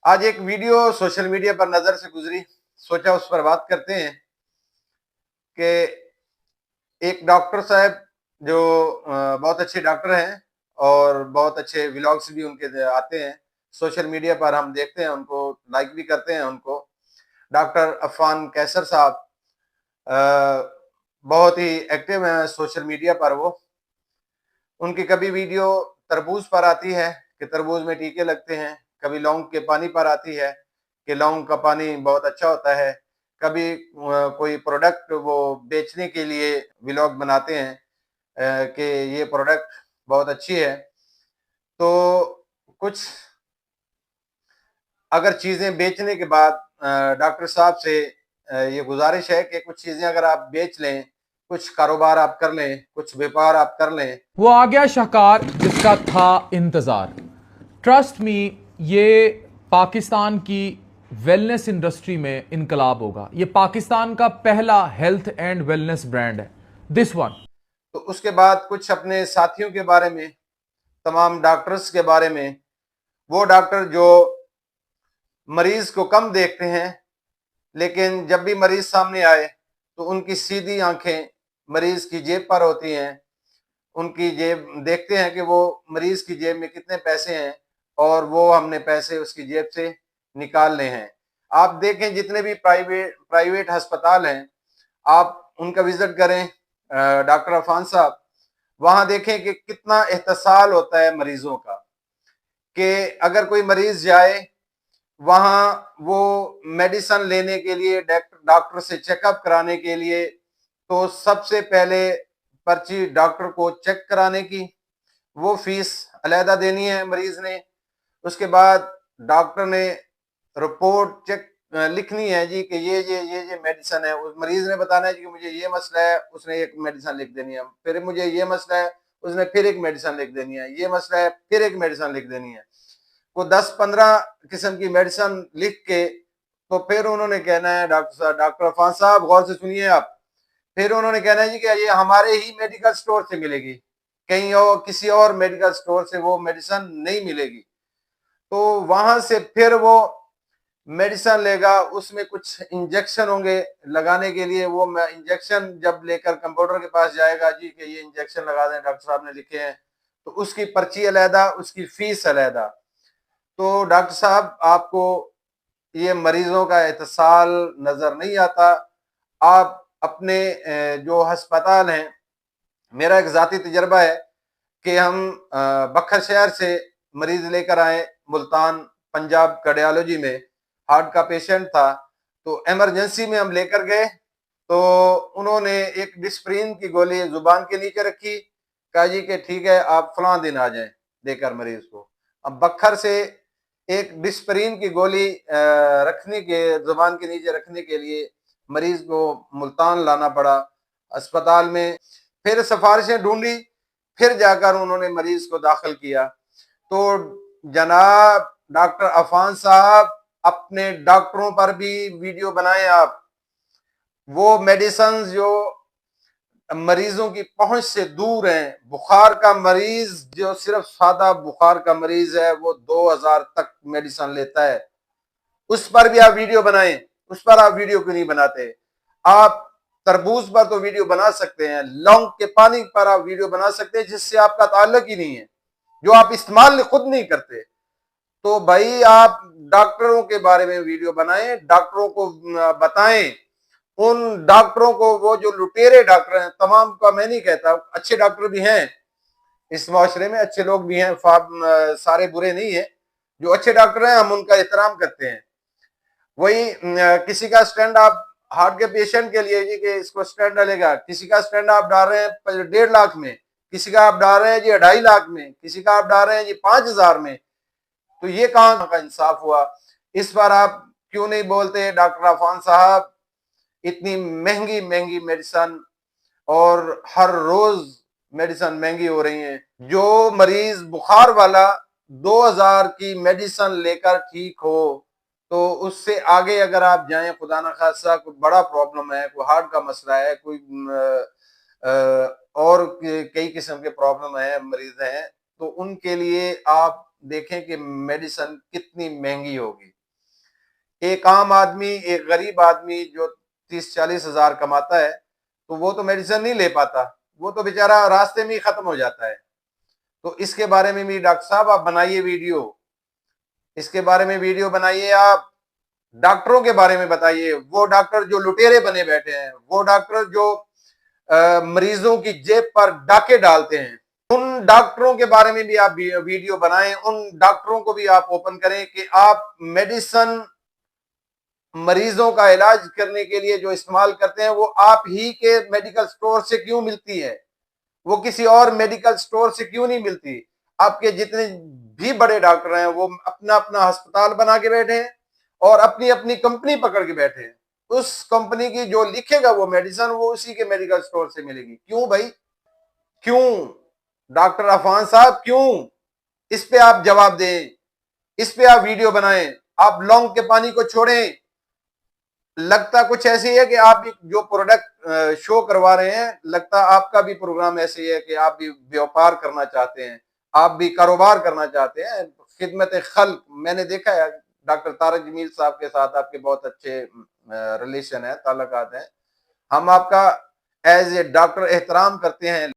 आज एक video social media पर नजर से गुजरी, सोचा उस पर बात करते हैं कि एक डॉक्टर साहब जो बहुत अच्छे डॉक्टर हैं और बहुत अच्छे व्लॉग्स भी उनके आते हैं सोशल मीडिया पर, हम देखते हैं उनको, लाइक भी करते हैं उनको। डॉक्टर अफान कैसर साहब बहुत ही एक्टिव हैं सोशल मीडिया पर। वो उनकी कभी वीडियो तरबूज पर आती है कि तरबूज में टीके लगते हैं, कभी लौंग के पानी पर आती है कि लौंग का पानी बहुत अच्छा होता है, कभी कोई प्रोडक्ट वो बेचने के लिए व्लॉग बनाते हैं कि ये प्रोडक्ट बहुत अच्छी है। तो कुछ अगर चीजें बेचने के बाद डॉक्टर साहब से ये गुजारिश है कि कुछ चीजें अगर आप बेच लें, कुछ कारोबार आप कर लें, कुछ व्यापार आप कर लें। वो आ गया शाहकार जिसका था इंतज़ार। ट्रस्ट मी, ये पाकिस्तान की वेलनेस इंडस्ट्री में इनकलाब होगा। ये पाकिस्तान का पहला हेल्थ एंड वेलनेस ब्रांड है, दिस वन। तो उसके बाद कुछ अपने साथियों के बारे में, तमाम डॉक्टर्स के बारे में, वो डॉक्टर जो मरीज को कम देखते हैं लेकिन जब भी मरीज सामने आए तो उनकी सीधी आंखें मरीज की जेब पर होती हैं। उनकी जेब देखते हैं कि वो मरीज की जेब में कितने पैसे हैं और वो हमने पैसे उसकी जेब से निकालने हैं। आप देखें जितने भी प्राइवेट अस्पताल हैं, आप उनका विजिट करें, डॉक्टर अफान साहब, वहां देखें कि कितना एहतसाल होता है मरीजों का। कि अगर कोई मरीज जाए वहां, वो मेडिसिन लेने के लिए, डॉक्टर से चेकअप कराने के लिए, तो सबसे पहले पर्ची डॉक्टर को चेक कराने की वो फीस अलहदा देनी है मरीज ने। उसके बाद डॉक्टर ने रिपोर्ट चेक लिखनी है जी कि ये मेडिसिन है। उस मरीज ने बताना है कि मुझे ये मसला है, उसने एक मेडिसिन लिख देनी है। फिर मुझे ये मसला है, उसने फिर एक मेडिसिन लिख देनी है। ये मसला है, फिर एक मेडिसिन लिख देनी है। वो 10-15 किस्म की मेडिसिन लिख के तो फिर उन्होंने कहना है, डॉक्टर अफान साहब गौर से सुनिए आप, फिर उन्होंने कहना है जी कि ये हमारे ही मेडिकल स्टोर से मिलेगी, कहीं और किसी और मेडिकल स्टोर से वो मेडिसिन नहीं मिलेगी। तो वहां से फिर वो मेडिसिन लेगा, उसमें कुछ इंजेक्शन होंगे लगाने के लिए। वो इंजेक्शन जब लेकर कंपाउंडर के पास जाएगा जी कि ये इंजेक्शन लगा दें, डॉक्टर साहब ने लिखे हैं, तो उसकी पर्ची अलहदा, उसकी फीस अलहदा। तो डॉक्टर साहब, आपको ये मरीजों का एहतसाल नजर नहीं आता। आप अपने जो अस्पताल हैं, मेरा एक जाती तजर्बा है कि हम बखर शहर से मरीज लेकर आए मुल्तान पंजाब कार्डियोलॉजी में, हार्ट का पेशेंट था। तो इमरजेंसी में हम लेकर गए तो उन्होंने एक डिस्प्रिन की गोली जुबान के नीचे रखी, कहा जी कि ठीक है आप फलां दिन आ जाएं देकर मरीज को। अब बखर से एक डिस्प्रिन की गोली रखने के, जुबान के नीचे रखने के लिए मरीज को मुल्तान लाना पड़ा अस्पताल में। फिर सिफारिशें ढूंढी, फिर जाकर उन्होंने मरीज को दाखिल किया। तो जनाब डॉक्टर अफान साहब, अपने डॉक्टरों पर भी वीडियो बनाएं आप। वो मेडिसिन जो मरीजों की पहुंच से दूर हैं, बुखार का मरीज जो सिर्फ सादा बुखार का मरीज है वो 2000 तक मेडिसिन लेता है, उस पर भी आप वीडियो बनाएं। उस पर आप वीडियो क्यों नहीं बनाते? आप तरबूज पर तो वीडियो बना सकते हैं, लौंग के पानी पर आप वीडियो बना सकते हैं जिससे आपका ताल्लुक ही नहीं है, जो आप इस्तेमाल खुद नहीं करते। तो भाई आप डॉक्टरों के बारे में वीडियो बनाएं, डॉक्टरों को बताएं। उन डॉक्टरों को, वो जो लुटेरे डॉक्टर हैं, तमाम का मैं नहीं कहता, अच्छे डॉक्टर भी हैं इस माशरे में, अच्छे लोग भी हैं, सारे बुरे नहीं है। जो अच्छे डॉक्टर हैं हम उनका एहतराम करते हैं। वही किसी का स्टैंड आप हार्ट के पेशेंट के लिए जी कि इसको स्टैंड डालेगा, किसी का स्टैंड आप डाल रहे हैं 1.5 लाख में, किसी का आप डाल रहे हैं जी 2.5 लाख में, किसी का आप डाल रहे हैं जी 5,000 में। तो ये कहाँ का इंसाफ हुआ? इस पर आप क्यों नहीं बोलते डॉक्टर अफान साहब? इतनी महंगी महंगी मेडिसिन, और हर रोज मेडिसिन महंगी हो रही है। जो मरीज बुखार वाला 2000 की मेडिसिन लेकर ठीक हो, तो उससे आगे अगर आप जाएं, खुदा ना खासा कोई बड़ा प्रॉब्लम है, कोई हार्ट का मसला है, कोई और कई किस्म के प्रॉब्लम है, मरीज हैं, तो उनके लिए आप देखें कि मेडिसिन कितनी महंगी होगी। एक आम आदमी, एक गरीब आदमी जो 30-40 हजार कमाता है, तो वो तो मेडिसिन नहीं ले पाता, वो तो बेचारा रास्ते में ही खत्म हो जाता है। तो इसके बारे में भी डॉक्टर साहब आप बनाइए वीडियो, इसके बारे में वीडियो बनाइए। आप डॉक्टरों के बारे में बताइए, वो डॉक्टर जो लुटेरे बने बैठे हैं, वो डॉक्टर जो मरीजों की जेब पर डाके डालते हैं, उन डॉक्टरों के बारे में भी आप वीडियो बनाएं। उन डॉक्टरों को भी आप ओपन करें कि आप मेडिसिन मरीजों का इलाज करने के लिए जो इस्तेमाल करते हैं, वो आप ही के मेडिकल स्टोर से क्यों मिलती है, वो किसी और मेडिकल स्टोर से क्यों नहीं मिलती। आपके जितने भी बड़े डॉक्टर हैं वो अपना अपना अस्पताल बना के बैठे हैं और अपनी अपनी कंपनी पकड़ के बैठे हैं। उस कंपनी की जो लिखेगा वो मेडिसिन, वो उसी के मेडिकल स्टोर से मिलेगी। क्यों भाई, क्यों? डॉक्टर अफान साहब, क्यों? इस पे आप जवाब दें, इस पे आप वीडियो बनाएं। आप लौंग के पानी को छोड़ें। लगता कुछ ऐसे ही है कि आप भी जो प्रोडक्ट शो करवा रहे हैं, लगता आपका भी प्रोग्राम ऐसे ही है कि आप भी व्यापार करना चाहते हैं, आप भी कारोबार करना चाहते हैं। खिदमत खल्क, मैंने देखा है डॉक्टर तारक जमील साहब के साथ आपके बहुत अच्छे रिलेशन है, ताल्लुकात हैं। हम आपका एज ए डॉक्टर एहतराम करते हैं।